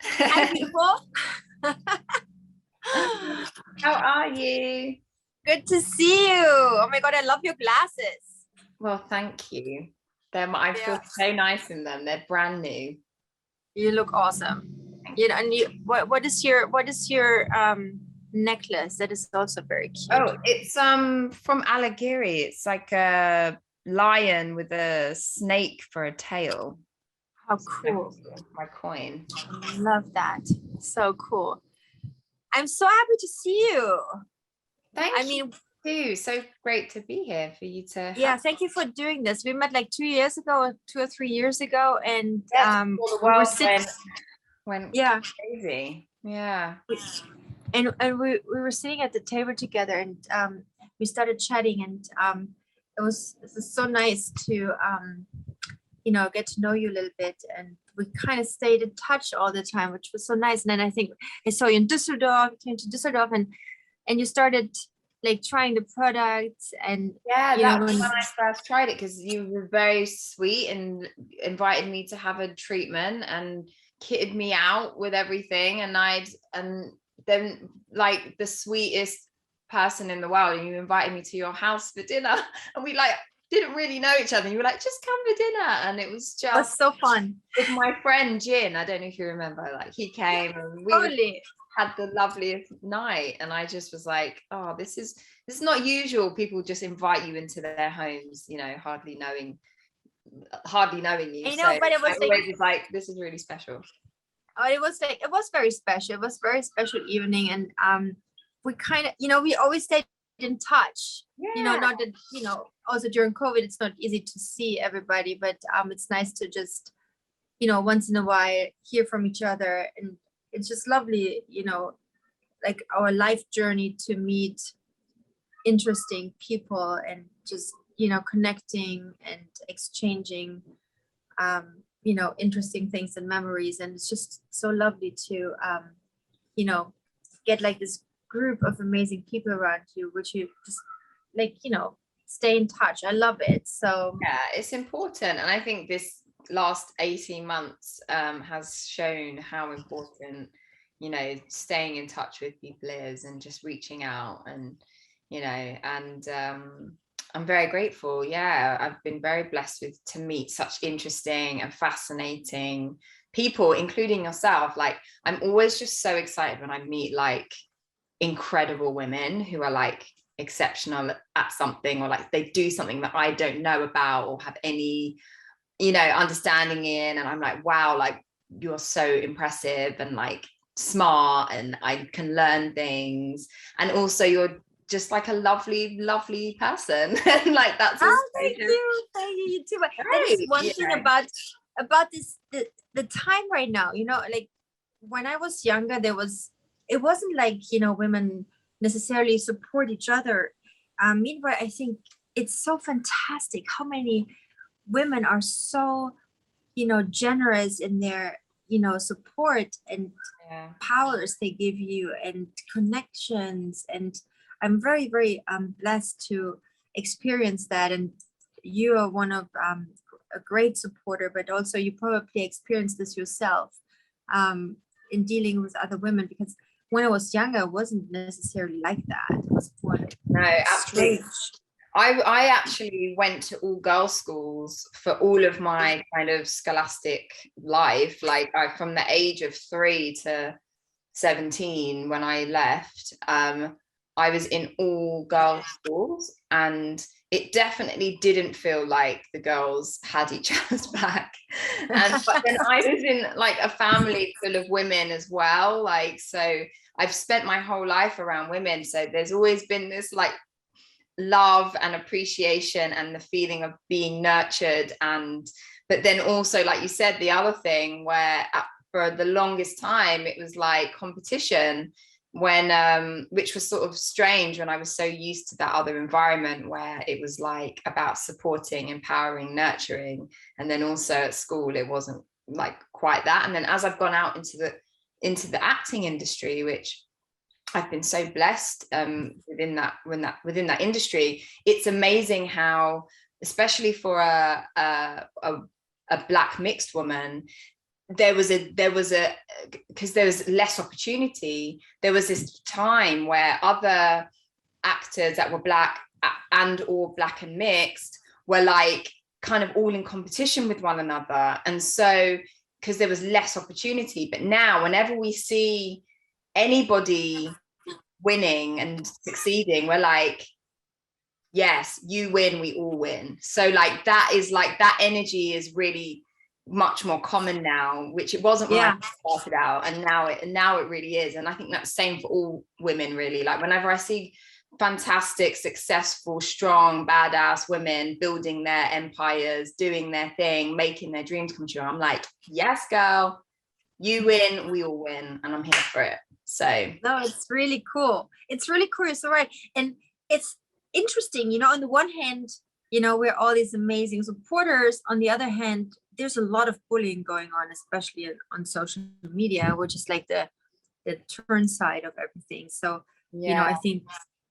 Hi, people. How are you? Good to see you. Oh my God, I love your glasses. Well, thank you. I feel so nice in them. They're brand new. You look awesome. You know, and what is your necklace? That is also very cute. Oh, it's from Allegheny. It's like a lion with a snake for a tail. How cool. My coin. I love that. So cool. I'm so happy to see you. Thank you too. So great to be here for you to thank you for doing this. We met like 2 years ago, 2 or 3 years ago, and the world went crazy. Yeah. And we were sitting at the table together, and we started chatting, and it was so nice to get to know you a little bit, and we kind of stayed in touch all the time, which was so nice. And then I think I saw you in Düsseldorf, came to Düsseldorf, and you started like trying the products. And that was when I first tried it, because you were very sweet and invited me to have a treatment and kitted me out with everything, and then like the sweetest person in the world, and you invited me to your house for dinner, and we like didn't really know each other, and you were like, just come for dinner, and it was just so fun. With my friend Jin, I don't know if you remember, like he came and we had the loveliest night, and I just was like, oh, this is not usual. People just invite you into their homes, hardly knowing you. But it was like this is really special. Oh, it was very special. It was a very special evening, and we kind of, we always stayed in touch. Not that, also during COVID, it's not easy to see everybody, but it's nice to just, once in a while hear from each other, and it's just lovely, like our life journey to meet interesting people and just, connecting and exchanging interesting things and memories. And it's just so lovely to get like this group of amazing people around you, which you just like, stay in touch. I love it. So yeah, it's important. And I think this last 18 months has shown how important staying in touch with people is, and just reaching out, and I'm very grateful. I've been very blessed to meet such interesting and fascinating people, including yourself. Like, I'm always just so excited when I meet like incredible women who are like exceptional at something, or like they do something that I don't know about or have any understanding in, and I'm like, wow, like you're so impressive and like smart, and I can learn things, and also you're just like a lovely person. And like that's thank you you too. But that is one thing about this the time right now, like when I was younger, it wasn't like women necessarily support each other. Meanwhile, I think it's so fantastic how many women are so generous in their support and powers they give you, and connections. And I'm very, very blessed to experience that. And you are one of a great supporter, but also you probably experienced this yourself in dealing with other women, because when I was younger, it wasn't necessarily like that. It was more like, no, absolutely. I actually went to all girls schools for all of my kind of scholastic life. Like from the age of 3 to 17, when I left, I was in all girls schools, and it definitely didn't feel like the girls had each other's back. But then I was in like a family full of women as well. Like, so I've spent my whole life around women. So there's always been this like love and appreciation and the feeling of being nurtured. But then also, like you said, the other thing where for the longest time it was like competition, when which was sort of strange when I was so used to that other environment where it was like about supporting, empowering, nurturing. And then also at school it wasn't like quite that. And then as I've gone out into the acting industry, which I've been so blessed within that industry, it's amazing how, especially for a Black mixed woman, there was because there was less opportunity, there was this time where other actors that were Black and or Black and mixed were like kind of all in competition with one another. And so because there was less opportunity, but now whenever we see anybody winning and succeeding, we're like, yes, you win, we all win. So like that is like, that energy is really much more common now, which it wasn't when I started out, and now it really is. And I think that's the same for all women, really. Like whenever I see fantastic, successful, strong, badass women building their empires, doing their thing, making their dreams come true, I'm like, yes, girl, you win, we all win, and I'm here for it. So no, it's really cool. It's really cool. You're so right. And it's interesting, you know, on the one hand, you know, we're all these amazing supporters. On the other hand, there's a lot of bullying going on, especially on social media, which is like the turn side of everything. So, you know, I think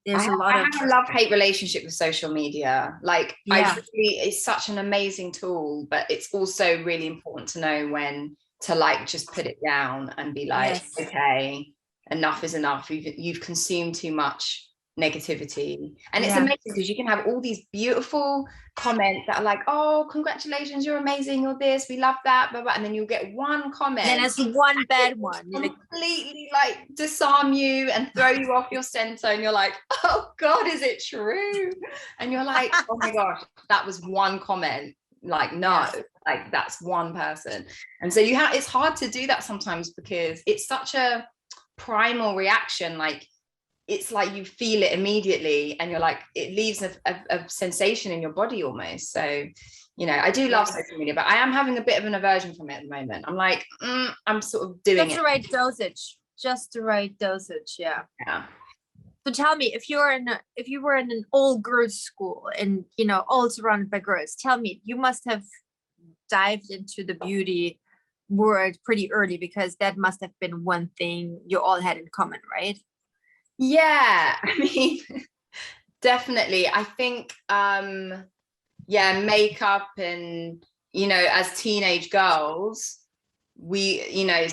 there's I have a love-hate relationship with social media. Like, it's such an amazing tool, but it's also really important to know when to like just put it down and be like, okay, enough is enough. You've consumed too much negativity. And it's amazing because you can have all these beautiful comments that are like, oh, congratulations, you're amazing, you're this, we love that, blah, blah. And then you'll get one comment, and it's one bad one, completely like disarm you and throw you off your center, and you're like, oh God, is it true? And you're like, oh my gosh, that was one comment. Like, no, like that's one person. And so it's hard to do that sometimes because it's such a primal reaction. Like, it's like you feel it immediately, and you're like, it leaves a sensation in your body almost. So, you know, I do love social media, but I am having a bit of an aversion from it at the moment. I'm like, I'm sort of doing just the right dosage, just the right dosage. Yeah. So tell me, if you were in an all girls school and, you know, all surrounded by girls, tell me, you must have dived into the beauty world pretty early, because that must have been one thing you all had in common, right? Yeah, I mean, definitely. I think, makeup, and, you know, as teenage girls, we, you know,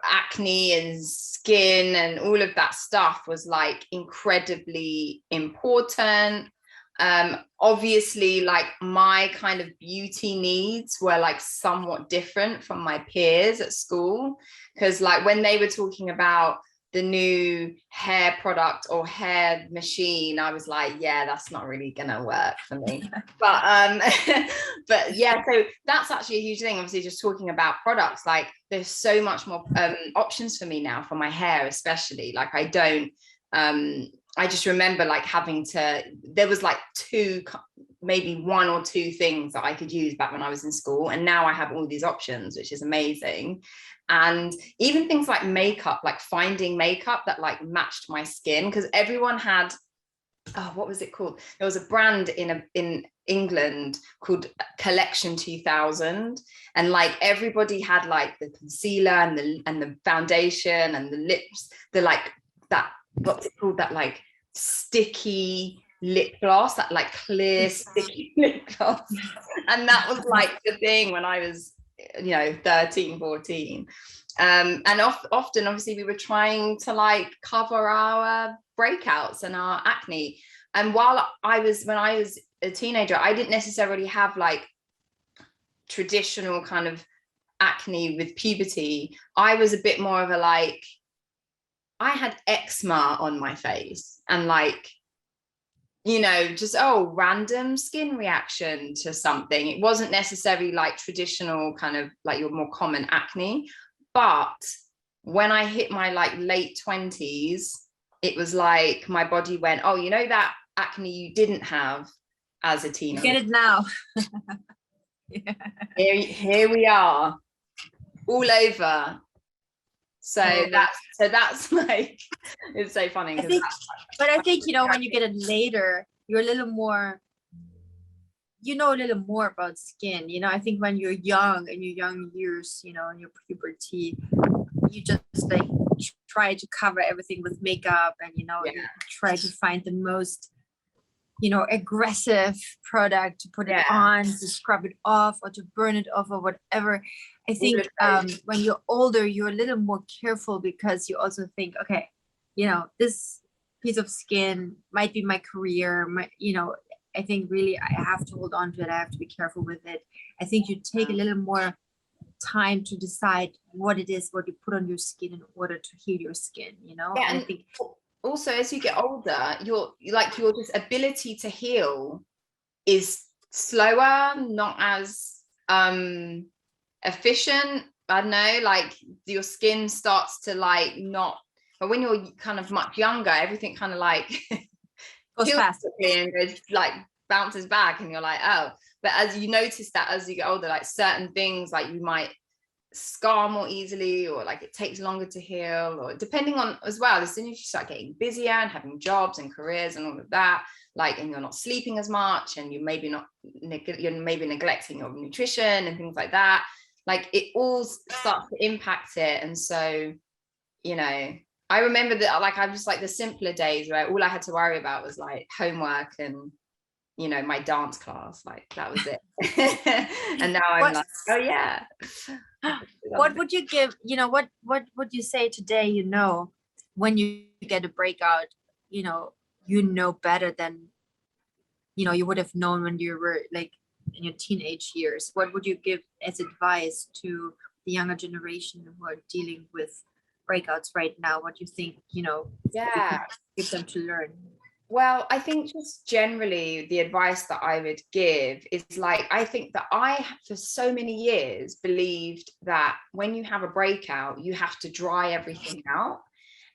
acne and skin and all of that stuff was like incredibly important. Obviously, like my kind of beauty needs were like somewhat different from my peers at school, because like when they were talking about the new hair product or hair machine, I was like, yeah, that's not really gonna work for me. But yeah, so that's actually a huge thing. Obviously, just talking about products, like there's so much more options for me now for my hair, especially. Like I just remember like there was like maybe one or two things that I could use back when I was in school, and now I have all these options, which is amazing. And even things like makeup, like finding makeup that like matched my skin, because everyone had, what was it called? There was a brand in England called Collection 2000, and like everybody had like the concealer and the foundation and the lips, what's it called, that like sticky lip gloss, that like clear sticky lip gloss. And that was like the thing when I was, you know, 13, 14. And often obviously we were trying to like cover our breakouts and our acne. And when I was a teenager, I didn't necessarily have like traditional kind of acne with puberty. I was a bit more of a like, I had eczema on my face, and like, you know, just random skin reaction to something. It wasn't necessarily like traditional kind of like your more common acne. But when I hit my like late 20s, it was like my body went, oh, you know that acne you didn't have as a teenager? Get it now. Here we are, all over. So that's like, it's so funny. But I think, you know, when you get it later, you're a little more, you know, a little more about skin. You know, I think when you're young, in your young years, you know, in your puberty, you just like try to cover everything with makeup, and, you know, you try to find the most, aggressive product to put it on, to scrub it off or to burn it off or whatever. I think when you're older, you're a little more careful because you also think, okay, this piece of skin might be my career. I think really I have to hold on to it. I have to be careful with it. I think you take a little more time to decide what it is, what you put on your skin in order to heal your skin, Yeah, and I think also as you get older, your just ability to heal is slower, not as efficient. I don't know, like your skin starts to not, but when you're kind of much younger, everything kind of goes fast and goes bounces back, and you're like, oh. But as you notice that as you get older, certain things you might scar more easily, or it takes longer to heal, or depending on as well, as soon as you start getting busier and having jobs and careers and all of that, and you're not sleeping as much, and you're maybe neglecting your nutrition and things like that, it all starts to impact it. And so I remember that I'm just the simpler days where all I had to worry about was homework and my dance class, that was it. And now I'm oh yeah. What would you give, what would you say today, when you get a breakout, better than, you would have known when you were in your teenage years? What would you give as advice to the younger generation who are dealing with breakouts right now? What do you think, give them to learn? Well, I think just generally the advice that I would give is I think that I, for so many years, believed that when you have a breakout, you have to dry everything out.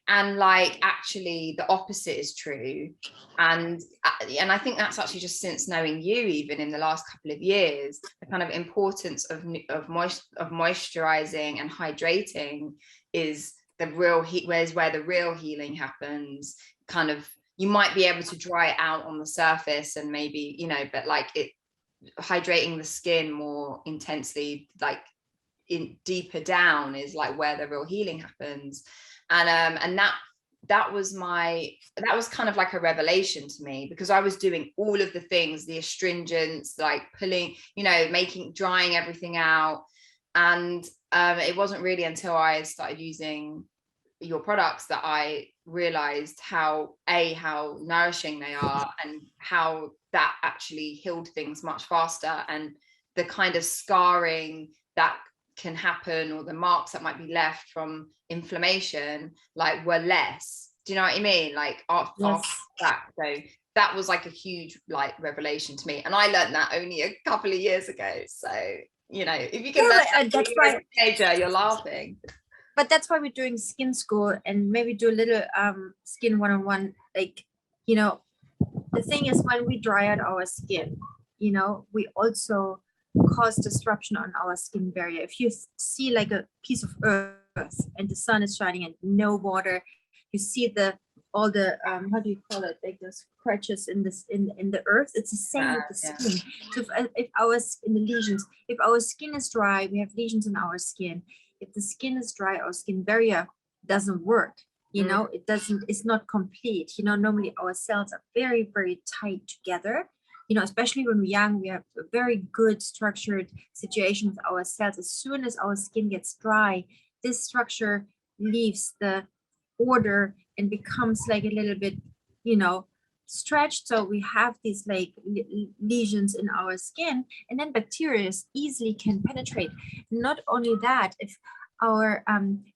And actually the opposite is true. And I think that's actually just since knowing you, even in the last couple of years, the kind of importance of moisturizing and hydrating is the real where the real healing happens. Kind of, you might be able to dry it out on the surface and maybe, but it hydrating the skin more intensely, in deeper down, is where the real healing happens. And that was kind of a revelation to me, because I was doing all of the things, the astringents, pulling, drying everything out. And it wasn't really until I started using your products that I realized how nourishing they are, and how that actually healed things much faster, and the kind of scarring that can happen, or the marks that might be left from inflammation, were less. Do you know what I mean? After that. So that was a huge revelation to me, and I learned that only a couple of years ago. So if you can learn that's why a teenager, you're laughing. But that's why we're doing skin school, and maybe do a little skin one-on-one. The thing is, when we dry out our skin, we also cause disruption on our skin barrier. If you see a piece of earth and the sun is shining and no water, you see all the how do you call it, the scratches in the earth. It's the same with the skin. So if in the lesions, if our skin is dry, we have lesions in our skin. If the skin is dry, our skin barrier doesn't work. It's not complete. Normally our cells are very, very tight together. Especially when we're young, we have a very good structured situation with our cells. As soon as our skin gets dry, this structure leaves the order and becomes a little bit, stretched. So we have these lesions in our skin, and then bacteria easily can penetrate. Not only that, if our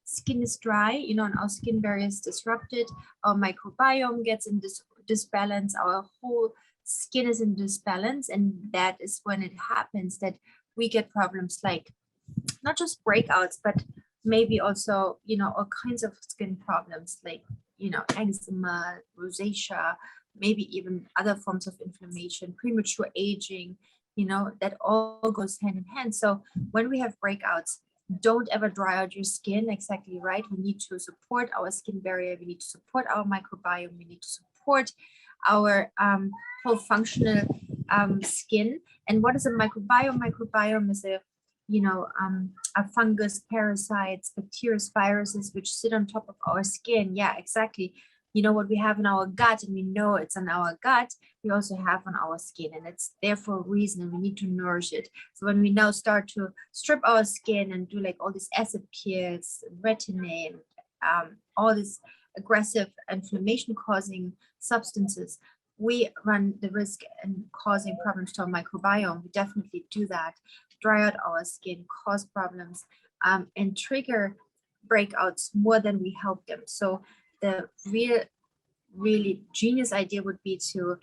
skin is dry, and our skin barrier is disrupted, our microbiome gets in disbalance, our whole skin is in disbalance, and that is when it happens that we get problems not just breakouts, but maybe also all kinds of skin problems eczema, rosacea, maybe even other forms of inflammation, premature aging. That all goes hand in hand. So when we have breakouts, don't ever dry out your skin. Exactly right. We need to support our skin barrier. We need to support our microbiome. We need to support our whole functional skin. And what is a microbiome? Microbiome is a fungus, parasites, bacteria, viruses, which sit on top of our skin. Yeah, exactly. you know, what we have in our gut, and we know it's in our gut, we also have on our skin, and it's there for a reason, and we need to nourish it. So when we now start to strip our skin and do like all these acid peels, retin-A, all these aggressive inflammation causing substances, we run the risk in causing problems to our microbiome. We definitely do that, dry out our skin, cause problems, and trigger breakouts more than we help them. So the really genius idea would be to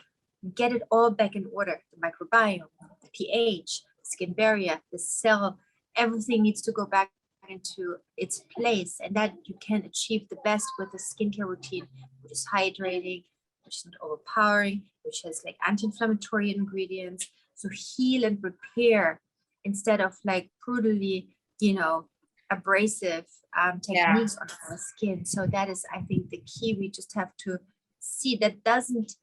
get it all back in order. The microbiome, the pH, skin barrier, the cell, everything needs to go back into its place, and that you can achieve the best with a skincare routine, which is hydrating, which is not overpowering, which has like anti-inflammatory ingredients. So heal and repair instead of like brutally, you know, abrasive techniques on our skin. So that is, I think, the key. We just have to see that doesn't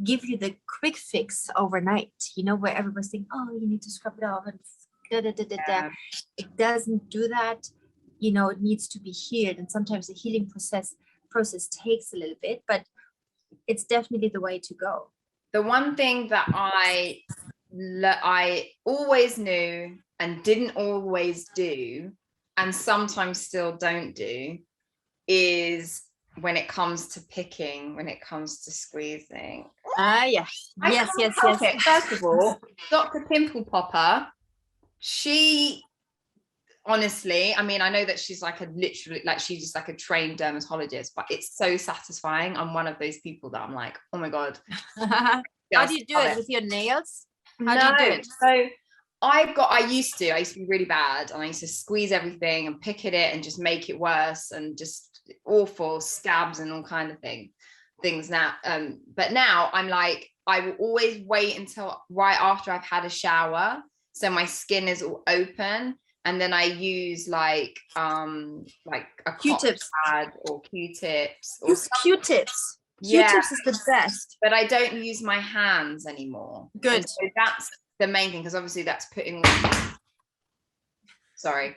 give you the quick fix overnight, you know, where everybody's saying, oh, you need to scrub it off and It doesn't do that. You know, it needs to be healed, and sometimes the healing process takes a little bit, but it's definitely the way to go. The one thing that I always knew and didn't always do, and sometimes still don't do, is when it comes to picking, when it comes to squeezing. Yes. First of all, Dr. Pimple Popper, she honestly, I mean, I know that she's like she's just like a trained dermatologist, but it's so satisfying. I'm one of those people that I'm like, oh my God. How do you do it with your nails? How do you do it? So I used to be really bad, and I used to squeeze everything and pick at it and just make it worse, and just awful scabs and all kind of things now. But now I'm like, I will always wait until right after I've had a shower, so my skin is all open, and then I use like a Q-tips pad or Q-tips. Use Q-tips. Q-tips is the best. But I don't use my hands anymore. Good. And so that's the main thing, because obviously that's putting. Sorry.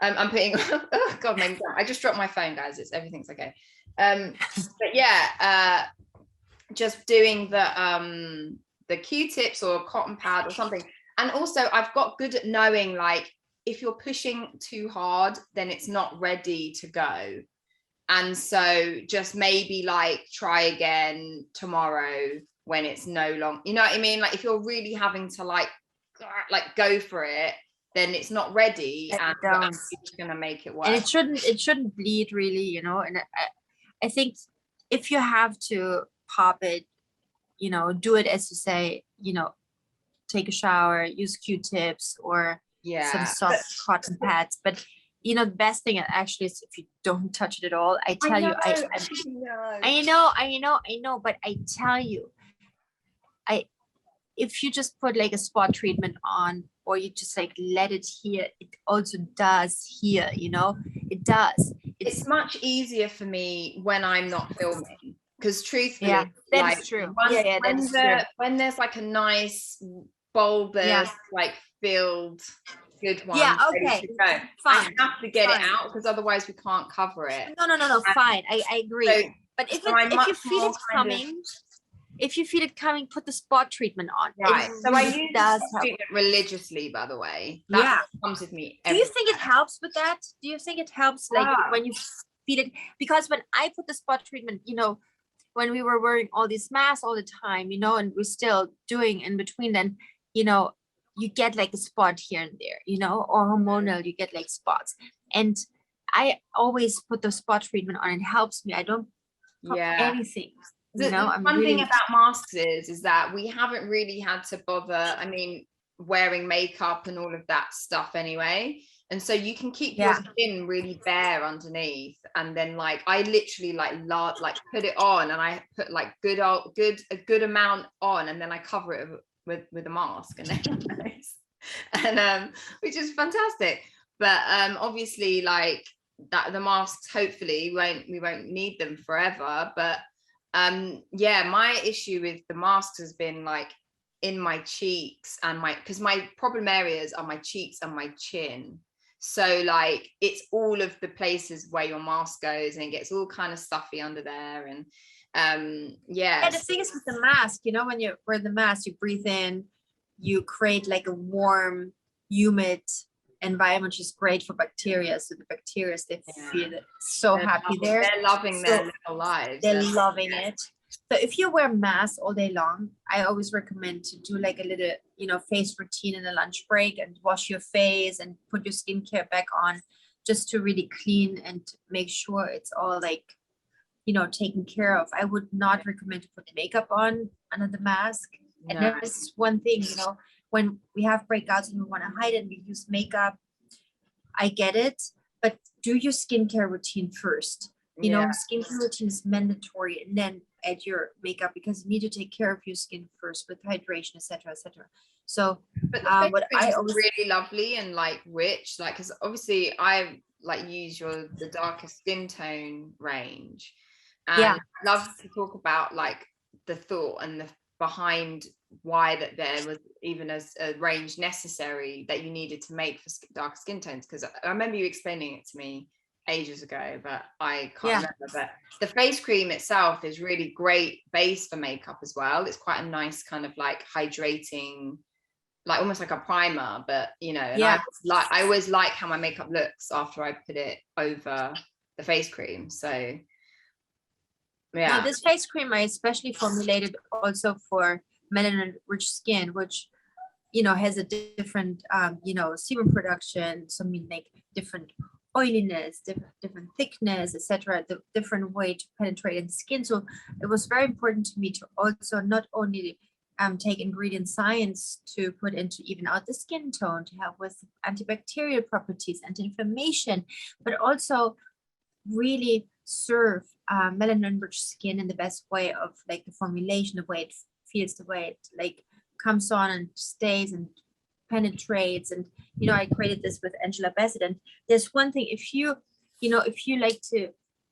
I'm putting. Oh God, I just dropped my phone, guys. Everything's okay. But yeah, just doing the Q-tips or a cotton pad or something. And also, I've got good at knowing, like, if you're pushing too hard, then it's not ready to go. And so just maybe like try again tomorrow when it's no long, you know what I mean? Like if you're really having to like go for it, then it's not ready, and it's gonna make it work. And it shouldn't bleed really, you know. And I think if you have to pop it, you know, do it as you say, you know, take a shower, use Q-tips or some soft cotton pads. But you know, the best thing actually is if you don't touch it at all. I tell you, I know, but I tell you, if you just put like a spot treatment on, or you just like let it heal, it also does heal, you know, it does. It's much easier for me when I'm not filming, because truthfully, that's true. When there's like a nice bulbous, like filled good one, okay, fine. I have to get it out, because otherwise we can't cover it. No, fine. I agree. So, but if you feel it coming, put the spot treatment on. Right. So I use the treatment religiously, by the way. That comes with me. Do you think it helps with that? Do you think it helps like when you feel it? Because when I put the spot treatment, you know, when we were wearing all these masks all the time, you know, and we're still doing in between, then, you know, you get like a spot here and there, you know, or hormonal, you get like spots. And I always put the spot treatment on. It helps me. I don't put anything. You know, the one thing about masks is that we haven't really had to bother, I mean, wearing makeup and all of that stuff anyway. And so you can keep your skin really bare underneath. And then like, I literally like put it on, and I put like a good amount on, and then I cover it with a mask, and which is fantastic. But obviously like that, the masks, hopefully we won't need them forever. But my issue with the masks has been like in my cheeks and because my problem areas are my cheeks and my chin. So like it's all of the places where your mask goes, and it gets all kind of stuffy under there. And Yeah, the thing is with the mask, you know, when you wear the mask, you breathe in, you create like a warm, humid environment, which is great for bacteria. So the bacteria, they feel so happy there. They're loving their little lives. They're loving it. So if you wear masks all day long, I always recommend to do like a little, you know, face routine in a lunch break, and wash your face and put your skincare back on, just to really clean and make sure it's all like, you know, taken care of. I would not recommend to put makeup on under the mask. And that's one thing, you know, when we have breakouts and we want to hide it and we use makeup, I get it, but do your skincare routine first. You know, skincare routine is mandatory, and then add your makeup, because you need to take care of your skin first with hydration, etc., etc. So, but what I always really lovely and like rich, like, because obviously I like use the darker skin tone range, and I love to talk about like the thought and the behind why that there was even a range necessary that you needed to make for darker skin tones, because I remember you explaining it to me ages ago, but I can't remember. But the face cream itself is really great base for makeup as well. It's quite a nice kind of like hydrating, like almost like a primer, but you know, and I always like how my makeup looks after I put it over the face cream. So now this face cream I especially formulated also for melanin rich skin, which, you know, has a different you know, sebum production, so I mean like different oiliness, different thickness, etc., the different way to penetrate in the skin. So it was very important to me to also not only take ingredient science to put into even out the skin tone to help with antibacterial properties, anti-inflammation, but also really serve melanin rich skin in the best way of like the formulation, the way it feels, the way it like comes on and stays and penetrates. And you know, I created this with Angela Bassett. And there's one thing, if you know, if you like to,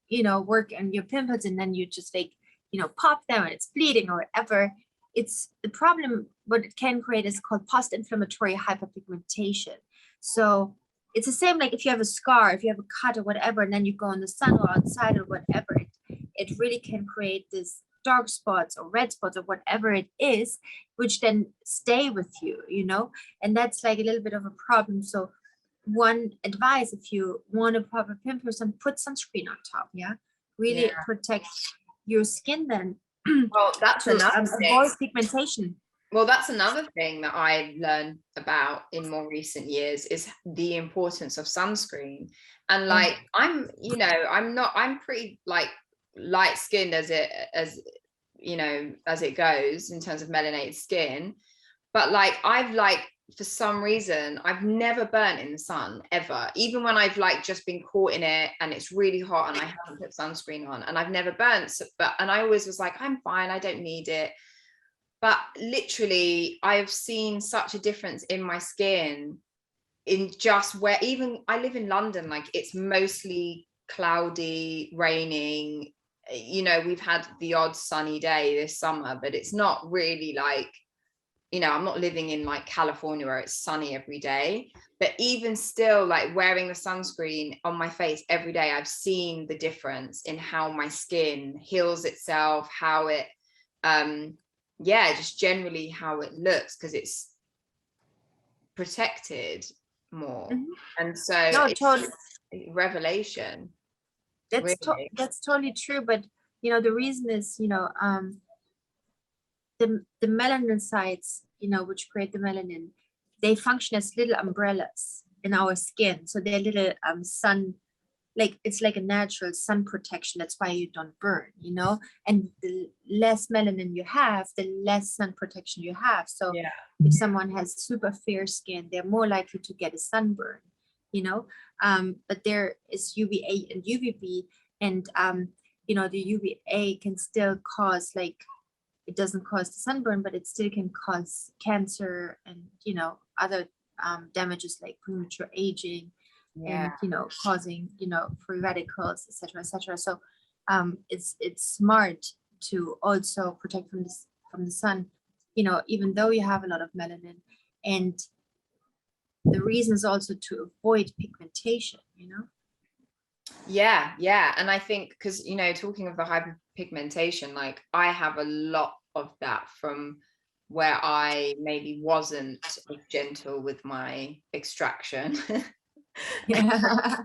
you know, work on your pimples and then you just like, you know, pop them and it's bleeding or whatever, it's the problem. What it can create is called post-inflammatory hyperpigmentation. So it's the same like if you have a scar, if you have a cut or whatever, and then you go in the sun or outside or whatever, it really can create this dark spots or red spots or whatever it is, which then stay with you, you know, and that's like a little bit of a problem. So one advice, if you want to pop a pimple, put sunscreen on top, really protect your skin then. Well, that's another thing. Avoid pigmentation. Well, that's another thing that I learned about in more recent years is the importance of sunscreen. And like, I'm pretty like light skinned as you know, as it goes in terms of melanated skin. But like, I've like, for some reason, I've never burnt in the sun ever, even when I've like just been caught in it and it's really hot and I haven't put sunscreen on, and I've never burnt. And I always was like, I'm fine, I don't need it. But literally, I've seen such a difference in my skin in just where, even I live in London, like it's mostly cloudy, raining. You know, we've had the odd sunny day this summer, but it's not really like, you know, I'm not living in like California where it's sunny every day. But even still, like wearing the sunscreen on my face every day, I've seen the difference in how my skin heals itself, how it just generally how it looks, because it's protected more. And so it's totally revelation. That's totally true. But you know, the reason is, you know, the melanocytes, you know, which create the melanin, they function as little umbrellas in our skin. So they're little sun, like it's like a natural sun protection. That's why you don't burn, you know, and the less melanin you have, the less sun protection you have. So if someone has super fair skin, they're more likely to get a sunburn, you know. But there is UVA and UVB, and you know, the UVA can still cause, like, it doesn't cause the sunburn, but it still can cause cancer and, you know, other damages like premature aging, and, you know, causing, you know, free radicals, etc., etc. So it's smart to also protect from the sun, you know, even though you have a lot of melanin. And the reason is also to avoid pigmentation, you know? Yeah. And I think, because, you know, talking of the hyperpigmentation, like I have a lot of that from where I maybe wasn't as gentle with my extraction. Yeah.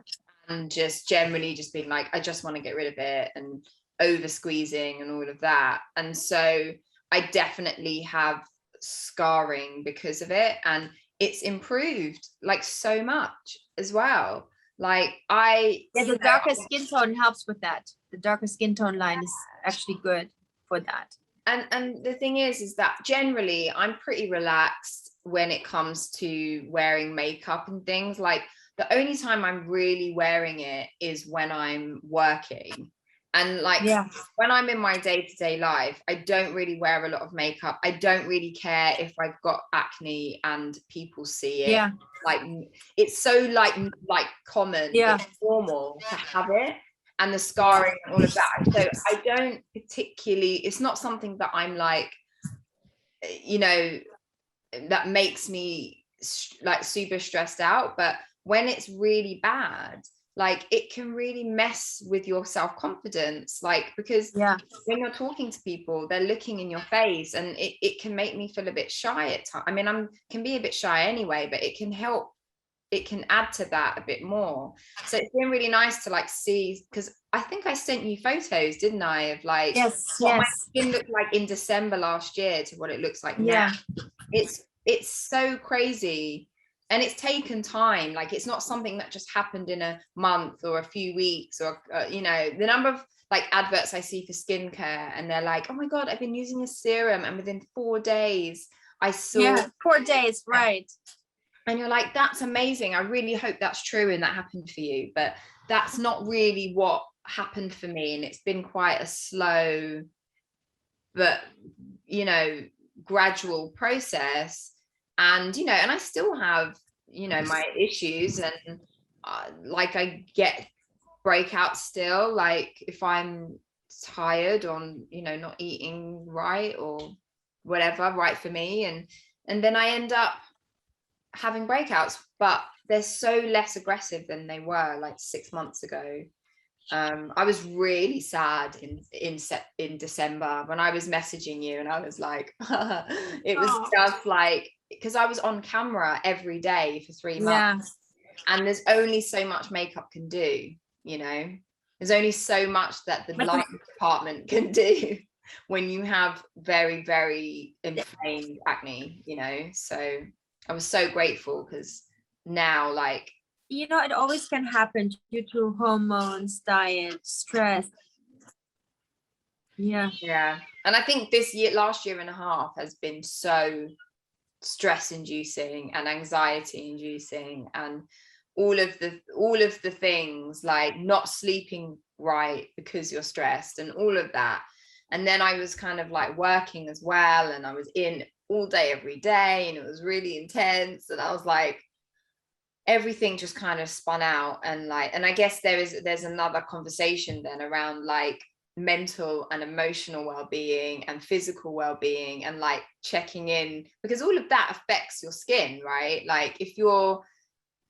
And just generally just being like, I just want to get rid of it, and over squeezing and all of that. And so I definitely have scarring because of it, and it's improved like so much as well. Like The darker skin tone helps with that. The darker skin tone line is actually good for that. And the thing is that generally I'm pretty relaxed when it comes to wearing makeup and things. Like the only time I'm really wearing it is when I'm working. And like when I'm in my day-to-day life, I don't really wear a lot of makeup. I don't really care if I've got acne and people see it. Yeah. Like it's so like common, it's normal to have it, and the scarring and all of that. So I don't particularly, it's not something that I'm like, you know, that makes me like super stressed out. But when it's really bad, like it can really mess with your self-confidence, like because when you're talking to people, they're looking in your face, and it can make me feel a bit shy at times. I mean, can be a bit shy anyway, but it can help, it can add to that a bit more. So it's been really nice to like see, because I think I sent you photos, didn't I, of like what my skin looked like in December last year to what it looks like now. It's so crazy. And it's taken time. Like it's not something that just happened in a month or a few weeks, or you know, the number of like adverts I see for skincare, and they're like, oh my God, I've been using a serum, and within 4 days I saw 4 days, right? And you're like, that's amazing. I really hope that's true and that happened for you. But that's not really what happened for me. And it's been quite a slow, but, you know, gradual process. And, you know, and I still have, you know, my issues, and like I get breakouts still, like if I'm tired on, you know, not eating right or whatever, right for me. And then I end up having breakouts, but they're so less aggressive than they were like 6 months ago. I was really sad in December when I was messaging you, and I was like, it was just like, because I was on camera every day for 3 months, and there's only so much makeup can do, you know, there's only so much that the lighting department can do when you have very, very inflamed acne, you know. So I was so grateful, because now, like, you know, it always can happen due to hormones, diet, stress. Yeah. And I think last year and a half has been so stress inducing and anxiety inducing, and all of the things, like not sleeping right because you're stressed and all of that. And then I was kind of like working as well, and I was in all day every day, and it was really intense, and I was like, everything just kind of spun out. And like, and I guess there's another conversation then around like mental and emotional well-being and physical well-being, and like checking in, because all of that affects your skin, right? Like if you're,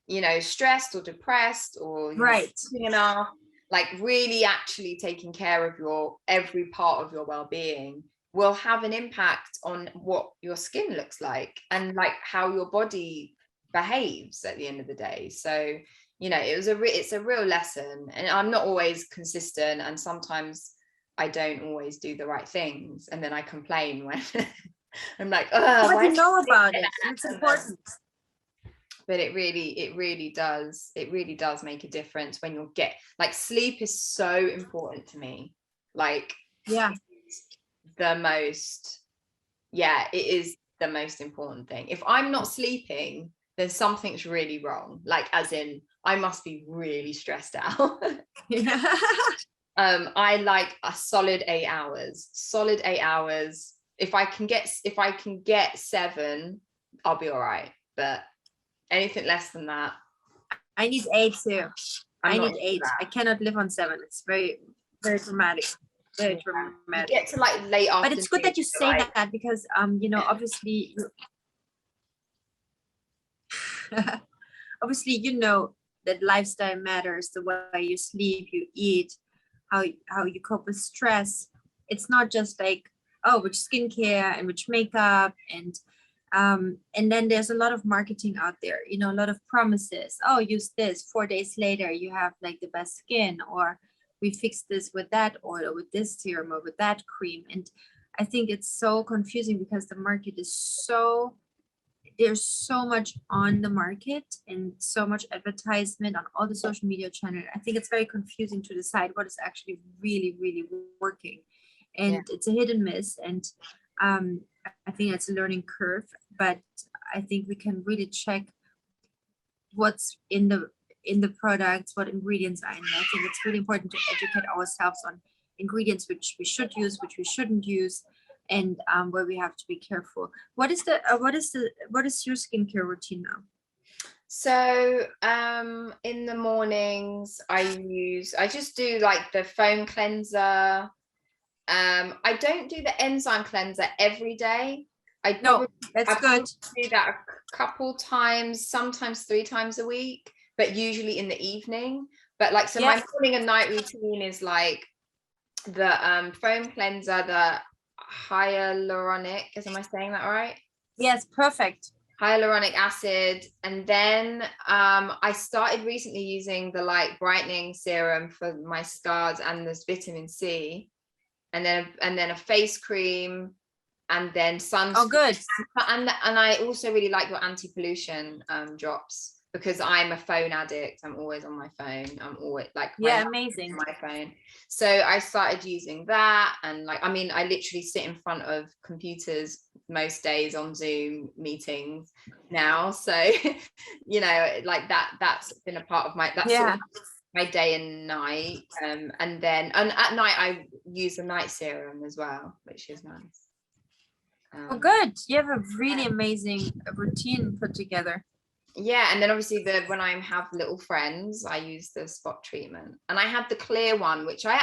you know, stressed or depressed, or not eating enough, like really actually taking care of your every part of your well-being will have an impact on what your skin looks like, and like how your body behaves at the end of the day. So, you know, it's a real lesson, and I'm not always consistent, and sometimes I don't always do the right things, and then I complain when I'm like, oh, but you know about it, and it's important. But it really does make a difference when you get, like, sleep is so important to me. Like, it is the most important thing. If I'm not sleeping, then something's really wrong. Like, as in, I must be really stressed out. I like a solid 8 hours. If I can get 7, I'll be all right. But anything less than that, I need 8 too. I need 8. I cannot live on 7. It's very, very dramatic. Very dramatic. You get to like late afternoon. But it's good that you say that, because you know, obviously Obviously, you know that lifestyle matters, the way you sleep, you eat, how you cope with stress. It's not just like, oh, which skincare and which makeup, and then there's a lot of marketing out there, you know, a lot of promises. Oh, use this, 4 days later you have like the best skin, or we fix this with that oil or with this serum or with that cream. And I think it's so confusing because the market is so, there's so much on the market and so much advertisement on all the social media channels. I think it's very confusing to decide what is actually really, really working. And it's a hit and miss. And I think it's a learning curve, but I think we can really check what's in the products, what ingredients are in there. I think it's really important to educate ourselves on ingredients which we should use, which we shouldn't use, and where we have to be careful. What is your skincare routine now? So in the mornings I just do like the foam cleanser. I don't do the enzyme cleanser every day. I good. Do that a couple times, sometimes 3 times a week, but usually in the evening. But like, so my morning and night routine is like the foam cleanser, the hyaluronic, am I saying that right? Yes, perfect. Hyaluronic acid. And then I started recently using the like brightening serum for my scars, and there's vitamin C, and then a face cream, and then sunscreen. Oh, good. And I also really like your anti-pollution drops, because I'm a phone addict. I'm always on my phone. I'm always like, amazing, on my phone. So I started using that, and like, I mean, I literally sit in front of computers most days on Zoom meetings now. So, you know, like that's been a part of my, sort of my day and night. And at night I use a night serum as well, which is nice. Oh, good. You have a really amazing routine put together. Yeah, and then obviously when I have little friends, I use the spot treatment, and I have the clear one, which I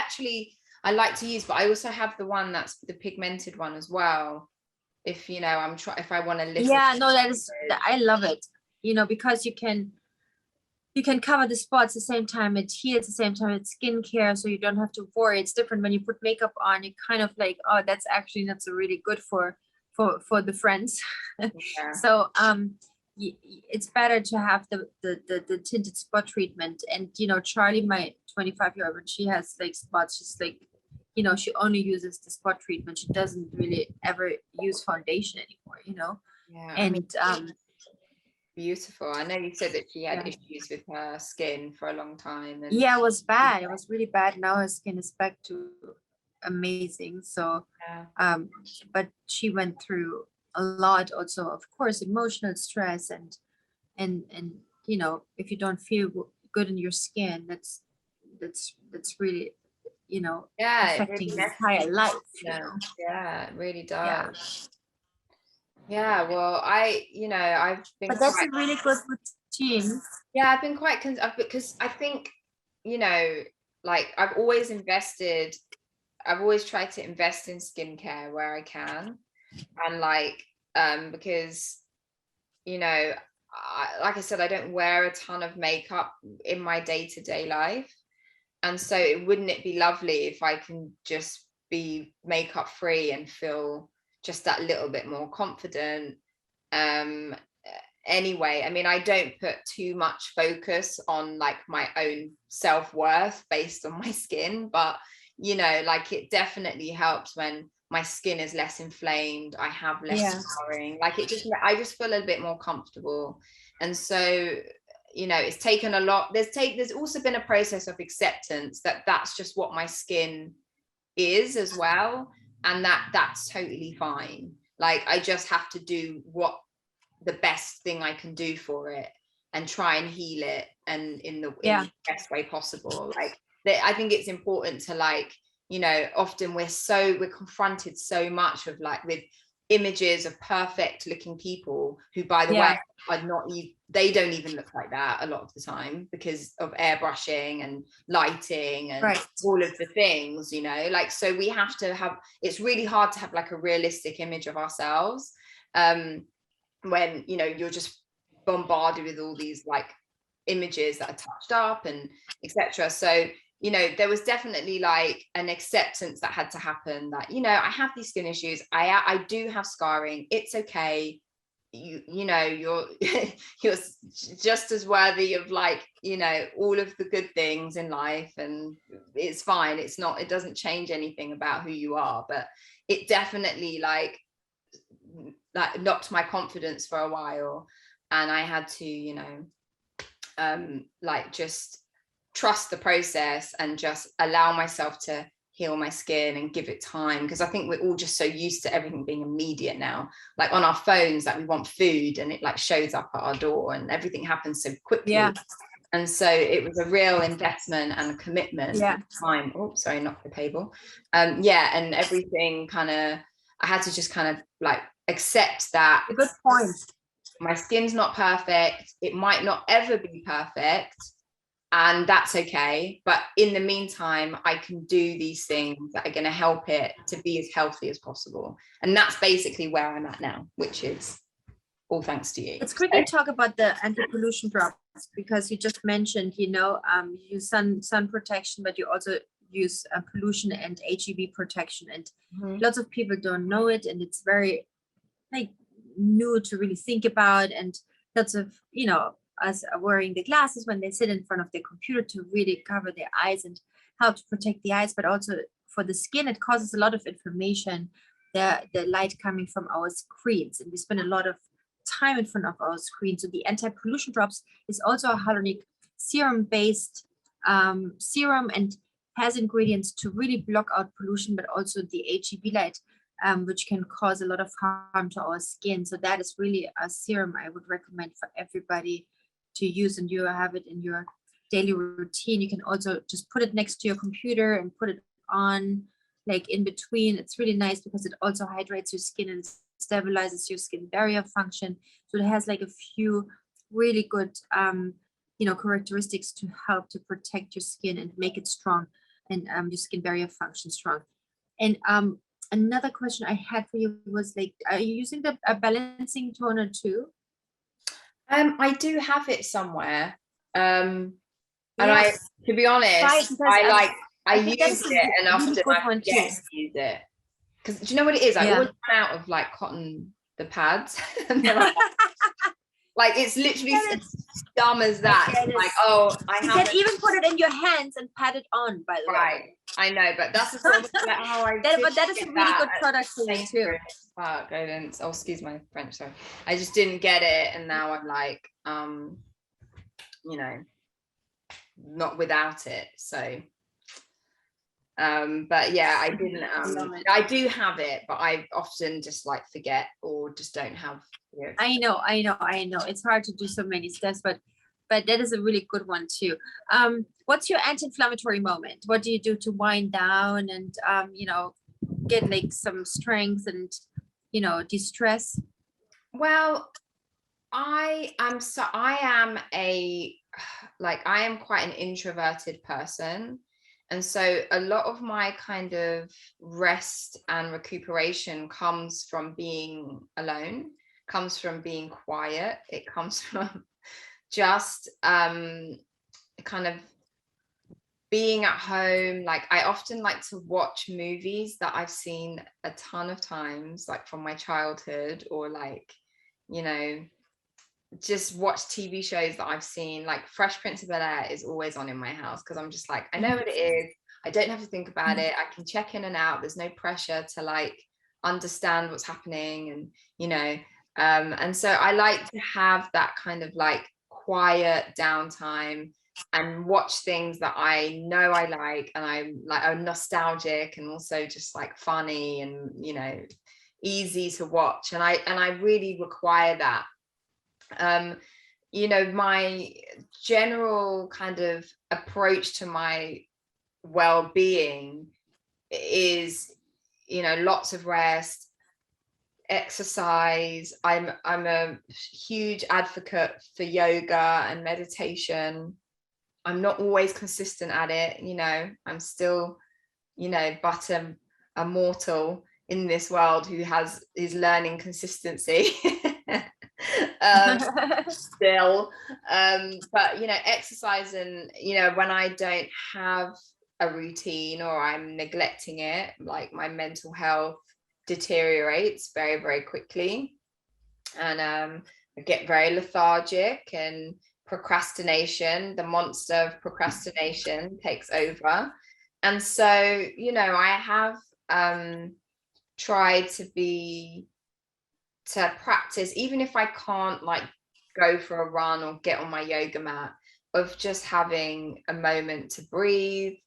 like to use, but I also have the one that's the pigmented one as well. If you know, if I want to listen. Yeah, no, I love it. You know, because you can cover the spots at the same time it heals, at the same time it's skincare, so you don't have to worry. It's different when you put makeup on. You kind of like, oh, that's actually not so really good for the friends. Yeah. So it's better to have the tinted spot treatment. And you know, Charlie, my 25-year-old, when she has like spots, she's like, you know, she only uses the spot treatment. She doesn't really ever use foundation anymore, you know. Yeah, and beautiful. I know you said that she had issues with her skin for a long time. And it was bad. It was really bad. Now her skin is back to amazing. So but she went through a lot also, of course, emotional stress, and you know, if you don't feel good in your skin, that's really, you know, affecting your entire life. Yeah, it really does. Yeah, well, I've been. But that's a really good routine. Yeah, I've been quite because I think, you know, like I've always tried to invest in skincare where I can, and like because, you know, like I said, I don't wear a ton of makeup in my day-to-day life, and so wouldn't it be lovely if I can just be makeup free and feel just that little bit more confident. Anyway, I mean, I don't put too much focus on like my own self-worth based on my skin, but you know, like it definitely helps when my skin is less inflamed, I have less scarring, like I just feel a little bit more comfortable. And so, you know, it's taken a lot. There's also been a process of acceptance that that's just what my skin is as well, and that's totally fine. Like I just have to do what the best thing I can do for it and try and heal it, and in the best way possible. Like I think it's important to, like, you know, often we're confronted so much of like with images of perfect looking people who, by the way, are not, they don't even look like that a lot of the time because of airbrushing and lighting and all of the things, you know, like, so we have to have, it's really hard to have like a realistic image of ourselves when, you know, you're just bombarded with all these like images that are touched up and etc. So, you know, there was definitely like an acceptance that had to happen that, you know, I have these skin issues. I do have scarring. It's okay. You know, you're you're just as worthy of like, you know, all of the good things in life, and it's fine. It doesn't change anything about who you are, but it definitely like knocked my confidence for a while, and I had to, you know, like just trust the process and just allow myself to heal my skin and give it time, because I think we're all just so used to everything being immediate now, like on our phones, like we want food and it like shows up at our door and everything happens so quickly. Yeah. And so it was a real investment and a commitment. Yeah. Time. Oh, sorry, not the table. Yeah, and everything kind of, I had to just kind of like accept that. A good point. My skin's not perfect. It might not ever be perfect, and that's okay. But in the meantime, I can do these things that are going to help it to be as healthy as possible. And that's basically where I'm at now, which is all thanks to you. Let's quickly talk about the anti-pollution drops, because you just mentioned, you know, you use sun protection, but you also use pollution and HEB protection. And lots of people don't know it, and it's very like new to really think about. And lots of, you know, us are wearing the glasses when they sit in front of their computer to really cover their eyes and help to protect the eyes, but also for the skin, it causes a lot of inflammation, the light coming from our screens, and we spend a lot of time in front of our screen. So the anti-pollution drops is also a hyaluronic serum based serum, and has ingredients to really block out pollution, but also the HEB light, which can cause a lot of harm to our skin. So that is really a serum I would recommend for everybody to use, and you have it in your daily routine. You can also just put it next to your computer and put it on like in between. It's really nice because it also hydrates your skin and stabilizes your skin barrier function. So it has like a few really good you know, characteristics to help to protect your skin and make it strong, and your skin barrier function strong. And another question I had for you was like, are you using the balancing toner too? I do have it somewhere. And I, to be honest, I use it and often I forget to use it. Because do you know what it is? I always run out of like cotton, the pads. And like it's literally as dumb as that. Like, oh, you can even put it in your hands and pat it on, by the way. Right. I know, but that's the sort of like, oh, but that is a really good product for you too. Fuck, I didn't. Oh, excuse my French. Sorry, I just didn't get it, and now I'm like, you know, not without it. So, but yeah, I didn't. I do have it, but I often just like forget or just don't have. You know. I know. It's hard to do so many steps, but that is a really good one too. What's your anti-inflammatory moment? What do you do to wind down and you know, get like some strength and, you know, de-stress? Well, I am quite an introverted person, and so a lot of my kind of rest and recuperation comes from being alone, comes from being quiet. It comes from just kind of being at home. Like I often like to watch movies that I've seen a ton of times, like from my childhood, or like, you know, just watch TV shows that I've seen. Like Fresh Prince of Bel-Air is always on in my house, because I'm just like, I know what it is. I don't have to think about it. I can check in and out. There's no pressure to like understand what's happening, and you know, and so I like to have that kind of like quiet downtime and watch things that I know I like, and I'm like, are nostalgic and also just like funny and, you know, easy to watch, and I really require that. You know, my general kind of approach to my well-being is, you know, lots of rest, exercise. I'm a huge advocate for yoga and meditation. I'm not always consistent at it, you know. I'm still, you know, but a mortal in this world who is learning consistency. still. But you know, exercise, and you know, when I don't have a routine or I'm neglecting it, like my mental health deteriorates very, very quickly. And I get very lethargic, and procrastination, the monster of procrastination, takes over. And so, you know, I have tried to practice, even if I can't like go for a run or get on my yoga mat, of just having a moment to breathe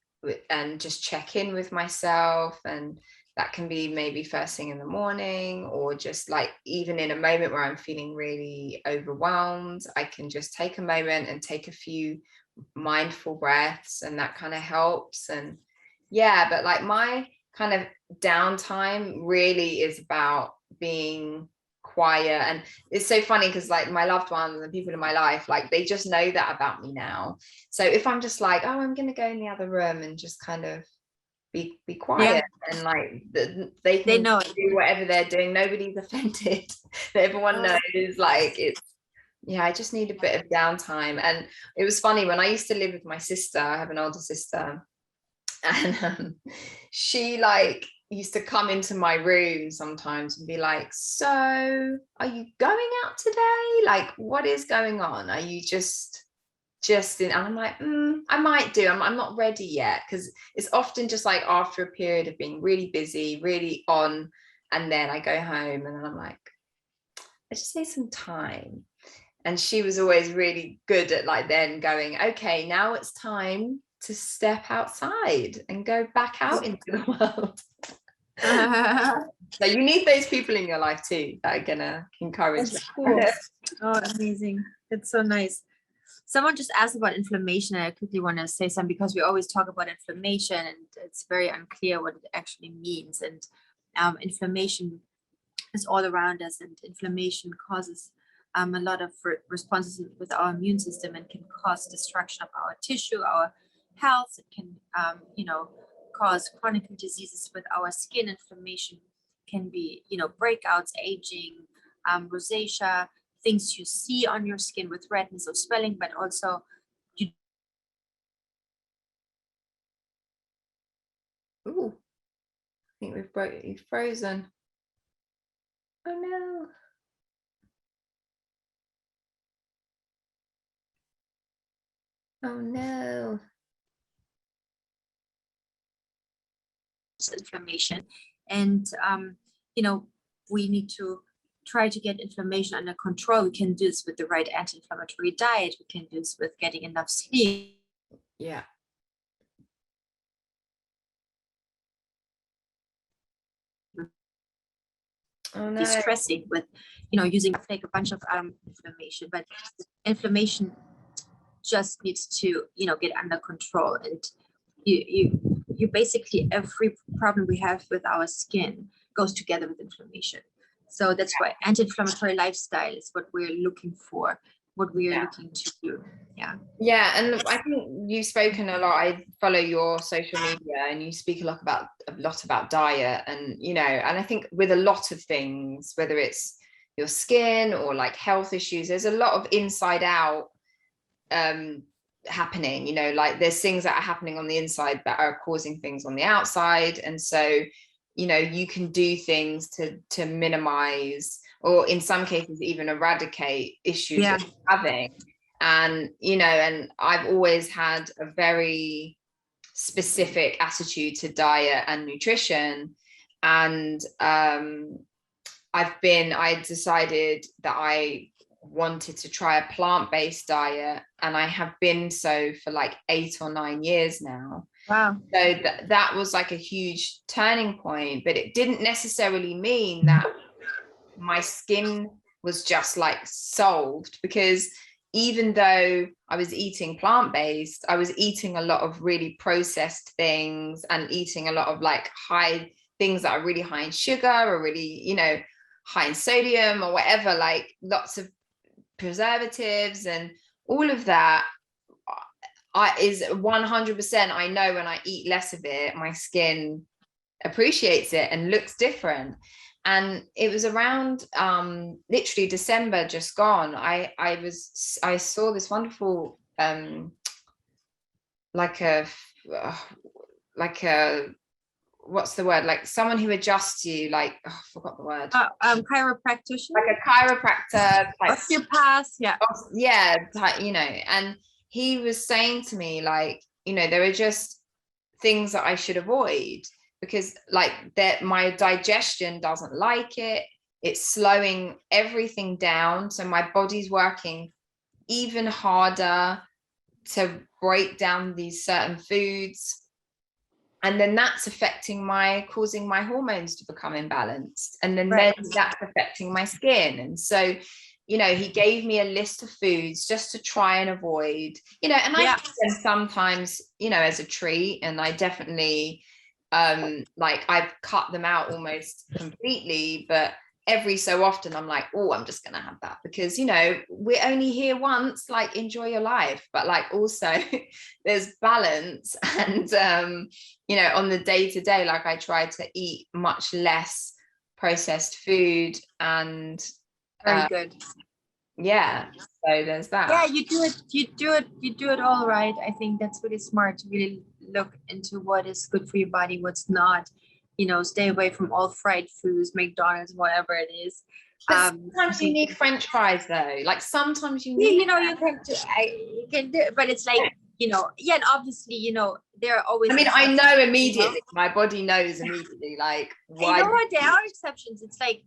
and just check in with myself. And that can be maybe first thing in the morning, or just like even in a moment where I'm feeling really overwhelmed, I can just take a moment and take a few mindful breaths, and that kind of helps. And yeah, but like my kind of downtime really is about being quiet. And it's so funny because like my loved ones and people in my life, like they just know that about me now. So if I'm just like, oh, I'm gonna go in the other room and just kind of be quiet, and like they can know do whatever they're doing, nobody's offended. Everyone knows, like, it's, yeah, I just need a bit of downtime. And it was funny when I used to live with my sister. I have an older sister, and she like used to come into my room sometimes and be like, so are you going out today? Like, what is going on? Are you just in? And I'm like, I might do. I'm not ready yet, because it's often just like after a period of being really busy, really on, and then I go home and then I'm like, I just need some time. And she was always really good at like then going, okay, now it's time to step outside and go back out into the world. So you need those people in your life too that are gonna encourage. That's cool. Oh, amazing. It's so nice. Someone just asked about inflammation, and I quickly want to say something, because we always talk about inflammation and it's very unclear what it actually means. And inflammation is all around us, and inflammation causes a lot of responses with our immune system, and can cause destruction of our tissue, our health. It can, cause chronic diseases with our skin. Inflammation can be, breakouts, aging, rosacea, things you see on your skin with redness or swelling, but also Ooh, I think you've frozen. Oh no. Oh no. inflammation. And we need to try to get inflammation under control. We can do this with the right anti-inflammatory diet. We can do this with getting enough sleep. Yeah. Oh no. Distressing with, using like a bunch of inflammation, but inflammation just needs to, get under control. And you basically, every problem we have with our skin goes together with inflammation. So that's why anti-inflammatory lifestyle is what we're looking for, what we are looking to do. Yeah, and I think you've spoken a lot. I follow your social media, and you speak a lot about diet, and and I think with a lot of things, whether it's your skin or like health issues, there's a lot of inside out happening. Like there's things that are happening on the inside that are causing things on the outside. And so you can do things to minimize, or in some cases even eradicate issues that you're having. And and I've always had a very specific attitude to diet and nutrition. And I decided that I wanted to try a plant-based diet, and I have been so for like 8 or 9 years now. Wow. So that was like a huge turning point, but it didn't necessarily mean that my skin was just like solved, because even though I was eating plant-based, I was eating a lot of really processed things, and eating a lot of like high things that are really high in sugar, or really, high in sodium, or whatever, like lots of preservatives and all of that. Is 100%. I know when I eat less of it, my skin appreciates it and looks different. And it was around literally December just gone. I saw this wonderful like a what's the word, like someone who adjusts you, like, oh, I forgot the word, chiropractor, like a chiropractor, like osteopath, yeah, you know. And he was saying to me, like, you know, there are just things that I should avoid, because like that my digestion doesn't like it, it's slowing everything down, so my body's working even harder to break down these certain foods, and then that's causing my hormones to become imbalanced, and then that's affecting my skin. And so, you know, he gave me a list of foods just to try and avoid, you know, and I eat them sometimes, you know, as a treat, and I definitely like I've cut them out almost completely, but every so often I'm like, oh, I'm just gonna have that, because, you know, we're only here once, like, enjoy your life. But like also there's balance, and you know, on the day to day, like I try to eat much less processed food, and very good. Yeah, so there's that. Yeah, you do it all right. I think that's really smart to really look into what is good for your body, what's not. You know, stay away from all fried foods, McDonald's, whatever it is. But sometimes you need French fries, though. Like sometimes you need. You know, you can do, but it's like, you know, yeah, and obviously, you know, there are always. I mean, I know immediately. You know? My body knows immediately. Like, why? You know what? There are exceptions. It's like,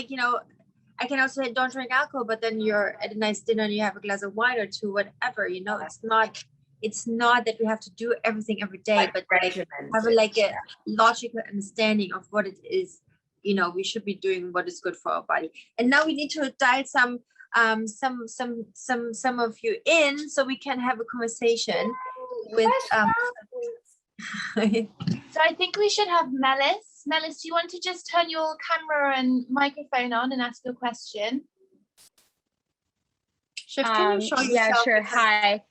you know, I can also say don't drink alcohol, but then you're at a nice dinner and you have a glass of wine or two, whatever. You know, it's not that we have to do everything every day, like, but like have a logical understanding of what it is, you know, we should be doing, what is good for our body. And now we need to dial some of you in so we can have a conversation with So I think we should have Melis. Melis, do you want to just turn your camera and microphone on and ask your question? Can you show yourself? Yeah, sure. Hi.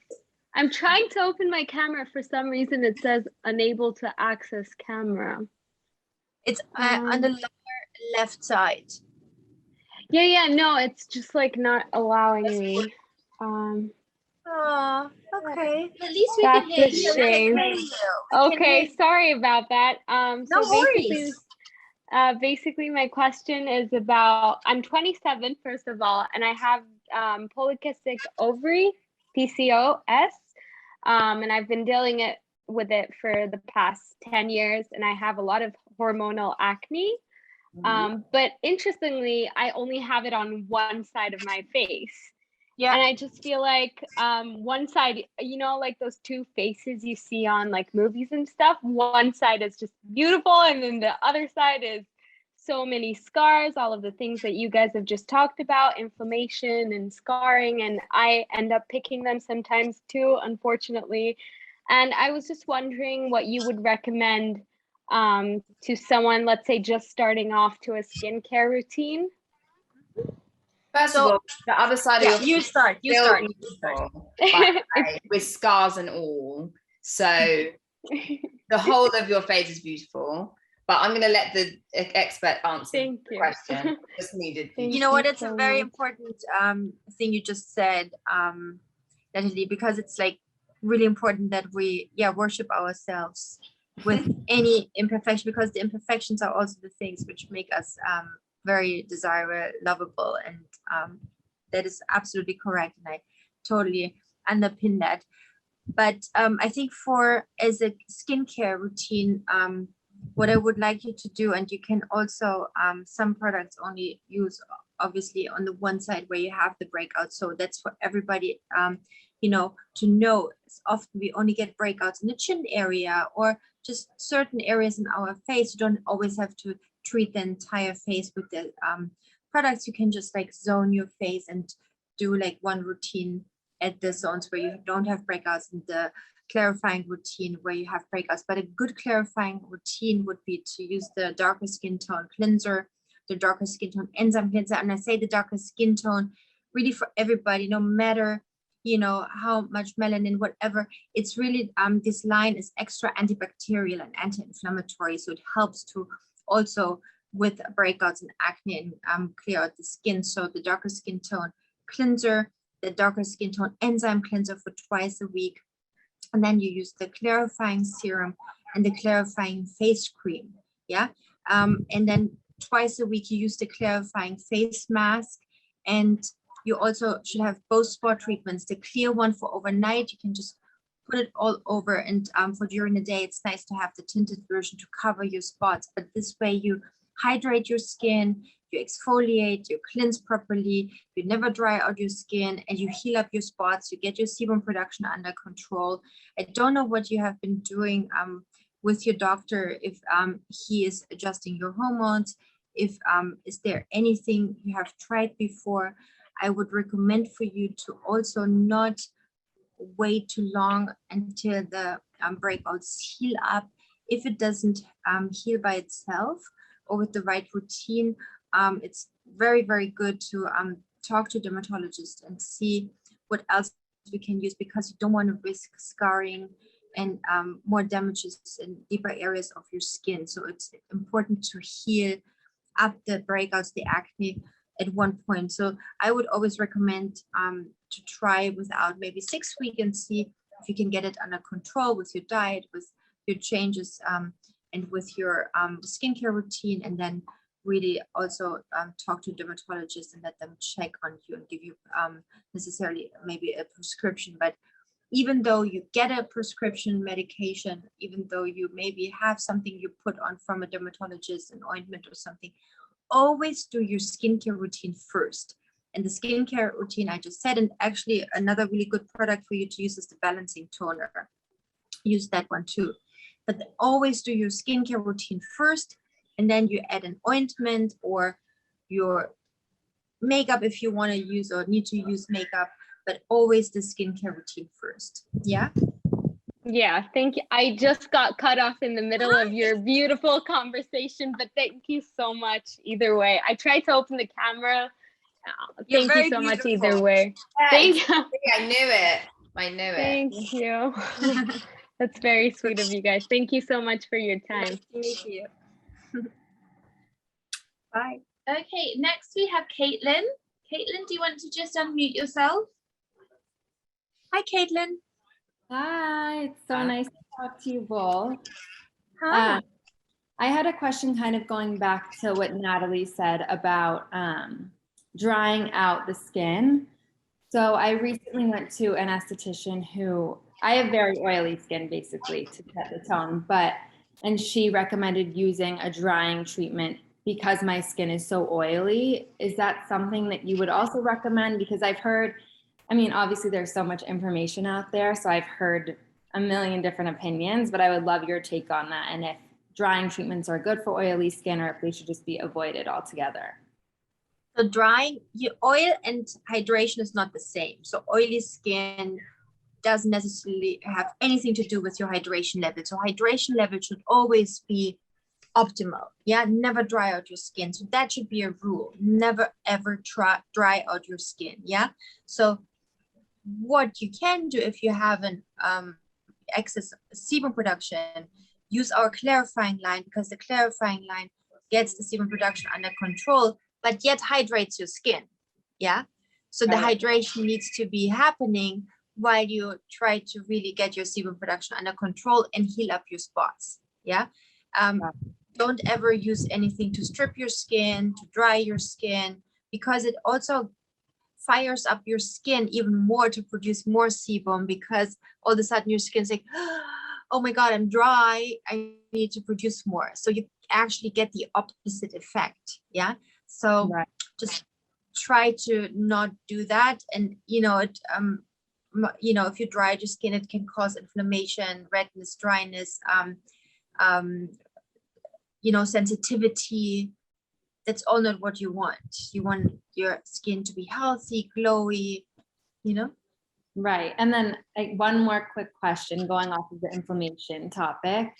I'm trying to open my camera. For some reason, it says unable to access camera. It's on the lower left side. Yeah. No, it's just like not allowing me. Oh, okay. At least we can hear you. Shame. Okay, sorry about that. No worries. Basically, my question is about, I'm 27, first of all, and I have polycystic ovary, PCOS, and I've been dealing with it for the past 10 years, and I have a lot of hormonal acne. But interestingly, I only have it on one side of my face. Yeah. And I just feel like one side, you know, like those two faces you see on like movies and stuff, one side is just beautiful, and then the other side is so many scars, all of the things that you guys have just talked about, inflammation and scarring, and I end up picking them sometimes too, unfortunately. And I was just wondering what you would recommend to someone, let's say, just starting off to a skincare routine. First of all, the other side of your you start with scars and all. So the whole of your face is beautiful. But I'm going to let the expert answer the question. Just needed. You know what? It's a very important thing you just said, Nathalie, because it's like really important that we worship ourselves with any imperfection, because the imperfections are also the things which make us very desirable, lovable, and that is absolutely correct, and I totally underpin that. But I think as a skincare routine, what I would like you to do, and you can also some products only use obviously on the one side where you have the breakouts, so that's for everybody, you know, to know. Often we only get breakouts in the chin area or just certain areas in our face. You don't always have to treat the entire face with the products. You can just like zone your face and do like one routine at the zones where you don't have breakouts, and the clarifying routine where you have breakouts. But a good clarifying routine would be to use the darker skin tone cleanser, the darker skin tone enzyme cleanser. And I say the darker skin tone really for everybody, no matter, you know, how much melanin, whatever. It's really this line is extra antibacterial and anti-inflammatory, so it helps to also with breakouts and acne and clear out the skin. So the darker skin tone cleanser, the darker skin tone enzyme cleanser for twice a week. And then you use the clarifying serum and the clarifying face cream. Yeah. And then twice a week you use the clarifying face mask. And you also should have both spot treatments. The clear one for overnight, you can just put it all over, and for during the day, it's nice to have the tinted version to cover your spots. But this way you hydrate your skin, you exfoliate, you cleanse properly, you never dry out your skin, and you heal up your spots, you get your sebum production under control. I don't know what you have been doing with your doctor, if he is adjusting your hormones, if is there anything you have tried before. I would recommend for you to also not wait too long until the breakouts heal up. If it doesn't heal by itself or with the right routine, it's very, very good to talk to a dermatologist and see what else we can use, because you don't want to risk scarring and more damages in deeper areas of your skin. So it's important to heal up the breakouts, the acne at one point. So I would always recommend to try without maybe 6 weeks and see if you can get it under control with your diet, with your changes, and with your skincare routine, and then really also talk to a dermatologist and let them check on you and give you necessarily maybe a prescription. But even though you get a prescription medication, even though you maybe have something you put on from a dermatologist, an ointment or something, always do your skincare routine first. And the skincare routine I just said, and actually another really good product for you to use is the balancing toner. Use that one too. But always do your skincare routine first, and then you add an ointment or your makeup if you want to use or need to use makeup, but always the skincare routine first. Yeah. Yeah, thank you. I just got cut off in the middle of your beautiful conversation, but thank you so much either way. I tried to open the camera. Thank you so much either way. Yeah, thank you. I knew it. I knew it. Thank you. That's very sweet of you guys. Thank you so much for your time. Nice to meet you. Bye. Okay, next we have Caitlin. Caitlin, do you want to just unmute yourself? Hi, Caitlin. Hi, it's so nice to talk to you both. Hi. I had a question kind of going back to what Natalie said about drying out the skin. So I recently went to an esthetician who, I have very oily skin basically to set the tone, and she recommended using a drying treatment because my skin is so oily. Is that something that you would also recommend? Because I've heard, I mean, obviously there's so much information out there, so I've heard a million different opinions, but I would love your take on that, and if drying treatments are good for oily skin or if they should just be avoided altogether. So drying, your oil and hydration is not the same. So oily skin doesn't necessarily have anything to do with your hydration level. So hydration level should always be optimal. Yeah, never dry out your skin. So that should be a rule. Never ever dry out your skin. Yeah. So what you can do if you have an excess sebum production, use our clarifying line, because the clarifying line gets the sebum production under control, but yet hydrates your skin. Yeah. So the hydration needs to be happening while you try to really get your sebum production under control and heal up your spots. Yeah. Don't ever use anything to strip your skin, to dry your skin, because it also fires up your skin even more to produce more sebum, because all of a sudden your skin's like, oh my God, I'm dry, I need to produce more. So you actually get the opposite effect. Yeah. So just try to not do that. And if you dry your skin, it can cause inflammation, redness, dryness, sensitivity. That's all not what you want. You want your skin to be healthy, glowy, Right. And then one more quick question going off of the inflammation topic.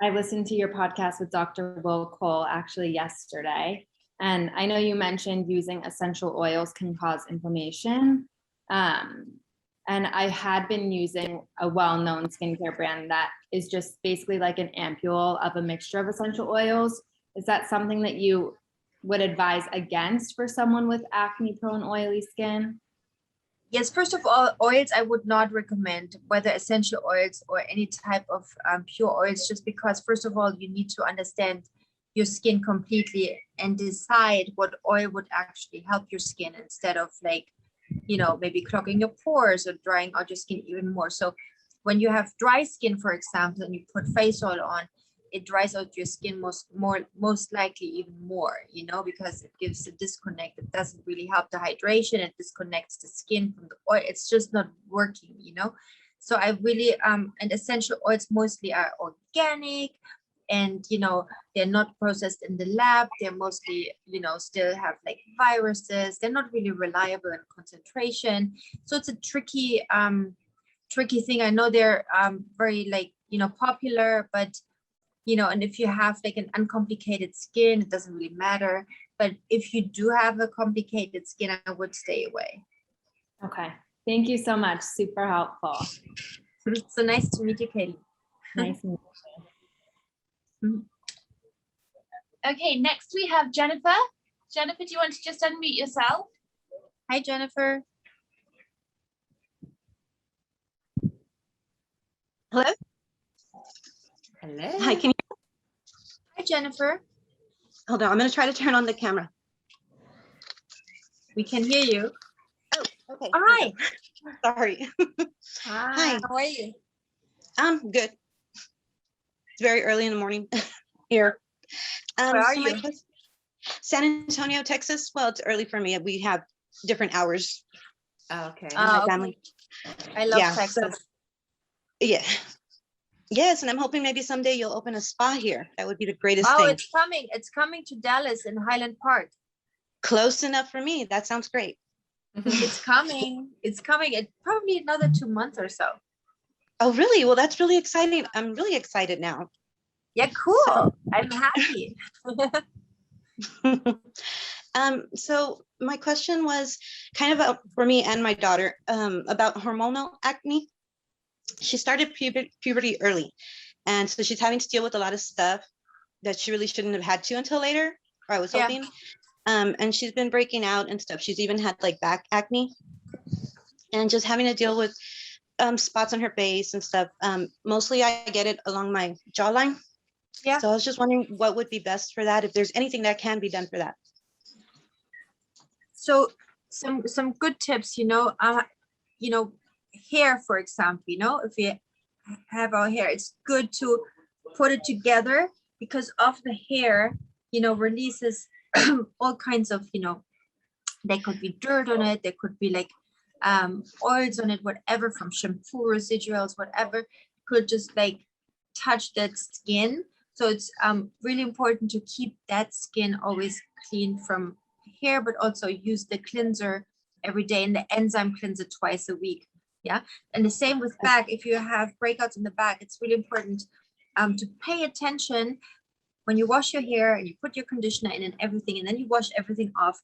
I listened to your podcast with Dr. Will Cole actually yesterday. And I know you mentioned using essential oils can cause inflammation. And I had been using a well-known skincare brand that is just basically like an ampule of a mixture of essential oils. Is that something that you would advise against for someone with acne prone oily skin? Yes, first of all, oils I would not recommend, whether essential oils or any type of pure oils, just because first of all, you need to understand your skin completely and decide what oil would actually help your skin instead of like, you know, maybe clogging your pores or drying out your skin even more. So when you have dry skin, for example, and you put face oil on, it dries out your skin most likely even more, you know, because it gives a disconnect. It doesn't really help the hydration. It disconnects the skin from the oil. It's just not working, you know. So I really and essential oils mostly are organic, and you know, they're not processed in the lab. They're mostly, you know, still have like viruses. They're not really reliable in concentration. So it's a tricky thing. I know they're very like, you know, popular, but you know, and if you have like an uncomplicated skin, it doesn't really matter. But if you do have a complicated skin, I would stay away. Okay. Thank you so much. Super helpful. So nice to meet you, Kaylee. Nice. Okay, next we have Jennifer. Jennifer, do you want to just unmute yourself? Hi, Jennifer. Hello? Hello. Hi, can you Hi, Jennifer. hold on? I'm going to try to turn on the camera. We can hear you. Oh, okay. Hi. Sorry. Hi. How are you? I'm good. It's very early in the morning here. Where are you? San Antonio, Texas. Well, it's early for me. We have different hours. Okay. in my family. I love Yeah, Texas. Yeah. Yes, and I'm hoping maybe someday you'll open a spa here. That would be the greatest Oh, thing. it's coming. It's coming to Dallas in Highland Park. Close enough for me. That sounds great. It's coming. It's coming. It probably another 2 months or so. Oh, really? Well, that's really exciting. I'm really excited now. Yeah, cool. So- I'm happy. So my question was kind of for me and my daughter about hormonal acne. She started puberty early, and so she's having to deal with a lot of stuff that she really shouldn't have had to until later, or I was Yeah. hoping. And she's been breaking out and stuff. She's even had like back acne and just having to deal with spots on her face and stuff. Mostly I get it along my jawline. Yeah. So I was just wondering what would be best for that, if there's anything that can be done for that. So some good tips, you know, hair, for example, you know, if we have our hair, it's good to put it together because of the hair, you know, releases all kinds of, you know, there could be dirt on it, there could be like oils on it, whatever, from shampoo residuals, whatever, could just like touch that skin. So it's really important to keep that skin always clean from hair, but also use the cleanser every day and the enzyme cleanser twice a week. Yeah. And the same with back. If you have breakouts in the back, it's really important to pay attention when you wash your hair and you put your conditioner in and everything, and then you wash everything off.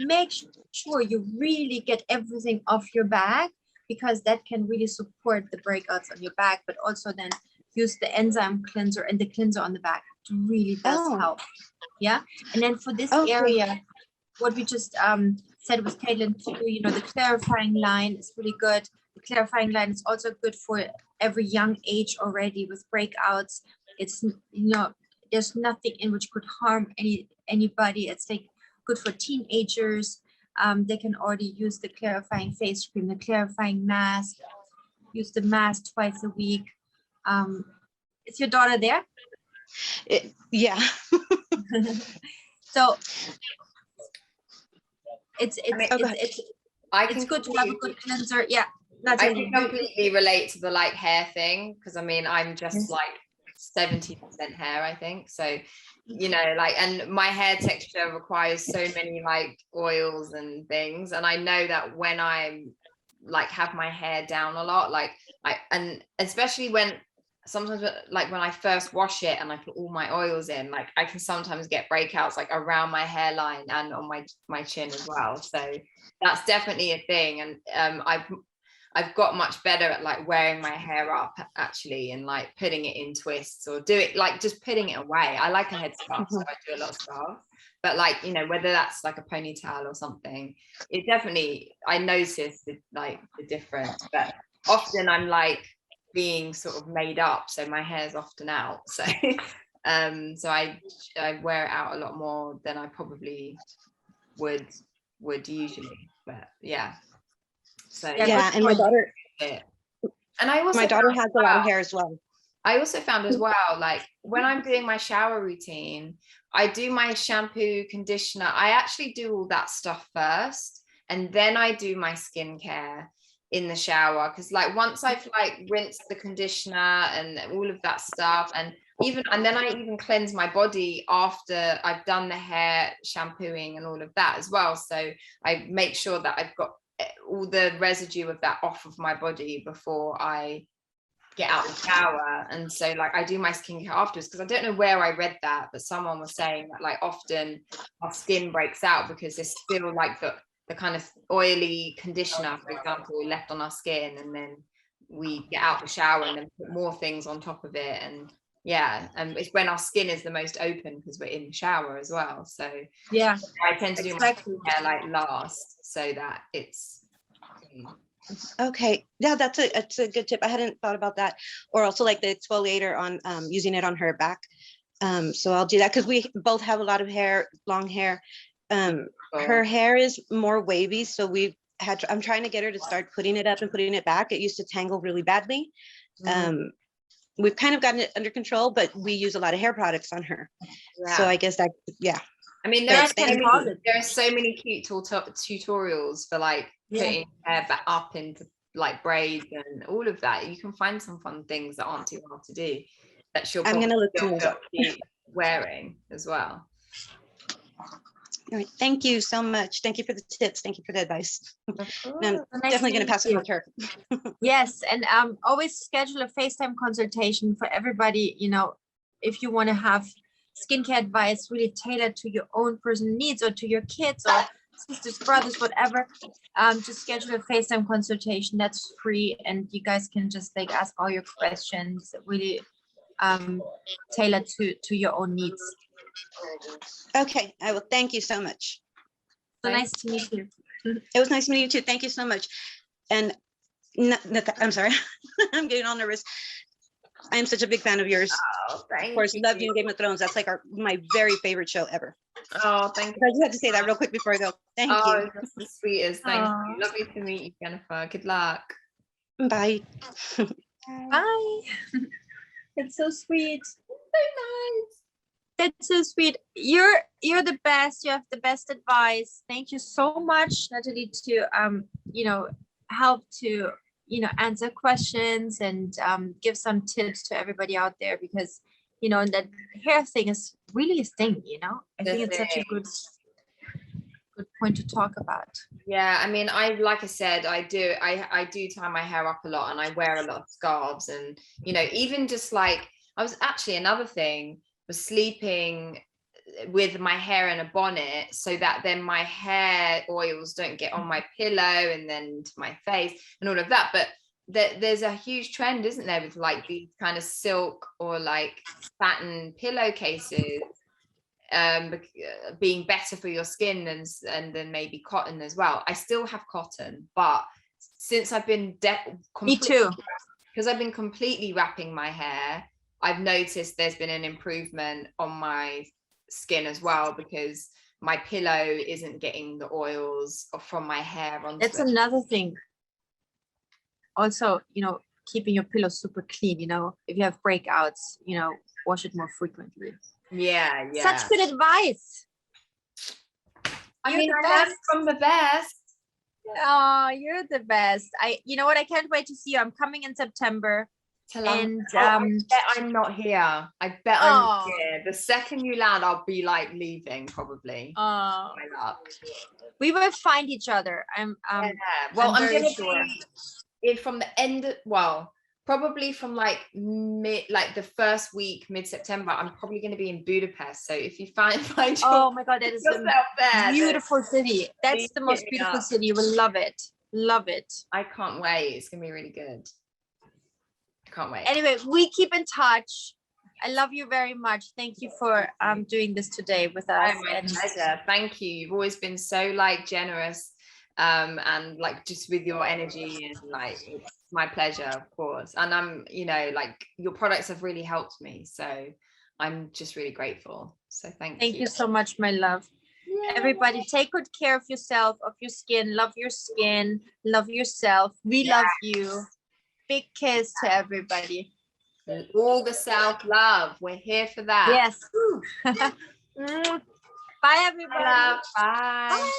Make sure you really get everything off your back, because that can really support the breakouts on your back, but also then use the enzyme cleanser and the cleanser on the back. It really does help. Yeah. And then for this area, what we just said with Caitlin too, you know, the clarifying line is really good. The clarifying line is also good for every young age already with breakouts. It's, you know, there's nothing in which could harm anybody. It's like good for teenagers. They can already use the clarifying face cream, the clarifying mask, use the mask twice a week. Is your daughter there? Yeah. So it's good to have a good cleanser. Yeah. I can completely relate to the like hair thing, because I mean I'm just like 70% hair, I think. So, you know, like, and my hair texture requires so many like oils and things. And I know that when I'm like have my hair down a lot, like and especially when sometimes like when I first wash it and I put all my oils in, like I can sometimes get breakouts like around my hairline and on my chin as well. So that's definitely a thing. And I've got much better at like wearing my hair up actually, and like putting it in twists, or do it like just putting it away. I like a headscarf, so I do a lot of scarf. But like, you know, whether that's like a ponytail or something, it definitely, I notice the difference. But often I'm like being sort of made up, so my hair's often out. So so I wear it out a lot more than I probably would usually. But yeah. So yeah, and my daughter, and I also, my daughter has a lot of hair as well. I also found as well, like when I'm doing my shower routine, I do my shampoo, conditioner. I actually do all that stuff first, and then I do my skincare in the shower. Because like once I've like rinsed the conditioner and all of that stuff, and then I even cleanse my body after I've done the hair shampooing and all of that as well. So I make sure that I've got all the residue of that off of my body before I get out the shower. And so like I do my skincare afterwards, because I don't know where I read that, but someone was saying that like often our skin breaks out because there's still like the kind of oily conditioner, for example, left on our skin, and then we get out the shower and then put more things on top of it. And yeah, and it's when our skin is the most open because we're in the shower as well. So yeah, I tend to do my skincare like last, so that it's Okay, yeah, that's a good tip. I hadn't thought about that. Or also like the exfoliator on using it on her back. So I'll do that because we both have a lot of hair, long hair. Her hair is more wavy, so I'm trying to get her to start putting it up and putting it back. It used to tangle really badly. We've kind of gotten it under control, but we use a lot of hair products on her. Yeah. So I guess that, yeah. I mean, there are so many cute tutorials for like putting hair back up into like braids and all of that. You can find some fun things that aren't too hard to do that I'm gonna look wearing as well. All right, thank you so much. Thank you for the tips. Thank you for the advice. I'm definitely going to pass it on to her. Yes, and always schedule a FaceTime consultation for everybody. You know, if you want to have skincare advice really tailored to your own personal needs, or to your kids or sisters, brothers, whatever, just schedule a FaceTime consultation. That's free, and you guys can just like ask all your questions, really tailored to your own needs. Okay, I will. Thank you so much. So nice to meet you. It was nice meeting you too. Thank you so much. And I'm sorry, I'm getting all nervous. I am such a big fan of yours. Oh, thank you. Of course, love you in Game of Thrones. That's like my very favorite show ever. Oh, thank you. I just had to say that real quick before I go. Thank you. That's the sweetest. Thank you. Lovely to meet you, Jennifer. Good luck. Bye. Bye. It's so sweet. So nice. That's so sweet. You're the best. You have the best advice. Thank you so much, Natalie, to help to answer questions and give some tips to everybody out there, because that hair thing is really a thing. I think it's such a good point to talk about. Yeah, I mean, like I said, I do tie my hair up a lot, and I wear a lot of scarves, and even just like I was actually another thing was sleeping with my hair in a bonnet, so that then my hair oils don't get on my pillow and then to my face and all of that. But there's a huge trend, isn't there, with like these kind of silk or like satin pillowcases being better for your skin and then maybe cotton as well. I still have cotton, but since I've been me too, because I've been completely wrapping my hair, I've noticed there's been an improvement on my skin as well, because my pillow isn't getting the oils from my hair onto That's another thing. Also, keeping your pillow super clean, if you have breakouts, wash it more frequently. Yeah. Such good advice. I learned from the best. Oh, you're the best. You know what? I can't wait to see you. I'm coming in September. And I bet I'm not here. I bet I'm not here. The second you land, I'll be like leaving probably. We will find each other. I'm gonna be from the end. Probably from like the first week, mid-September. I'm probably going to be in Budapest. So if you find oh my god, that is a beautiful city. That's the most beautiful city. You will love it. Love it. I can't wait. It's gonna be really good. I can't wait. Anyway, we keep in touch. I love you very much. Thank you for doing this today with us. Oh, my pleasure. Thank you. You've always been so like generous, and like just with your energy, and like it's my pleasure, of course. And I'm, you know, like your products have really helped me, so I'm just really grateful. So thank you. Thank you so much, my love. Yeah. Everybody, take good care of yourself, of your skin. Love your skin. Love yourself. We love you. Big kiss to everybody. All the self-love. We're here for that. Yes. Bye, everybody. Bye. Bye.